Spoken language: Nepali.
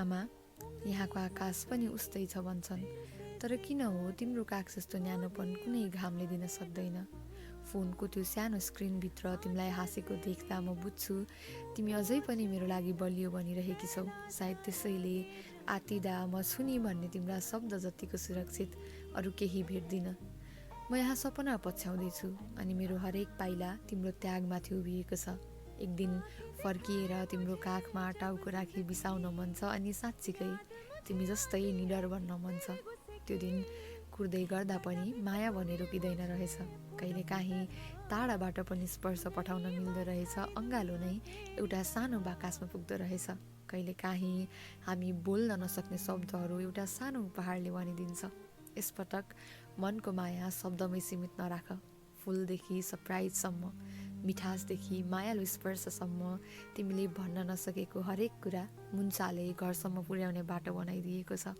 आमा, यहाँको आकाश पनि उस्तै छ भन्छन्, तर किन हो तिम्रो काख जस्तो न्यानोपन कुनै घामले दिन सक्दैन। फोनको त्यो सानो स्क्रिनभित्र तिमीलाई हाँसेको देख्दा म बुझ्छु तिमी अझै पनि मेरो लागि बलियो बनिरहेकी छौ। सायद त्यसैले आतिदा म छुनी भन्ने तिम्रा शब्द जतिको सुरक्षित अरू केही भेट्दिनँ। म यहाँ सपना पछ्याउँदैछु अनि मेरो हरेक पाइला तिम्रो त्यागमाथि उभिएको छ। एक दिन फर्किएर तिम्रो काखमा टाउको राखी बिसाउन मन छ अनि साँच्चीकै तिमी जस्तै निडर बन्न मन छ। त्यो दिन कुर्दै गर्दा पनि माया भने रोकिँदैन रहेछ। कहिलेकाहीँ टाढाबाट पनि स्पर्श पठाउन मिल्दो रहेछ। अँगालो नै एउटा सानो बाकसमा पुग्दो रहेछ। कहिलेकाहीँ हामी बोल्न नसक्ने शब्दहरू एउटा सानो उपहारले भनिदिन्छ। यसपटक मनको माया शब्दमै सीमित नराख। फुलदेखि सरप्राइजसम्म, मिठासदेखि मायालु स्पर्शसम्म तिमीले भन्न नसकेको हरेक कुरा मुन्चाले घरसम्म पुर्याउने बाटो बनाइदिएको छ।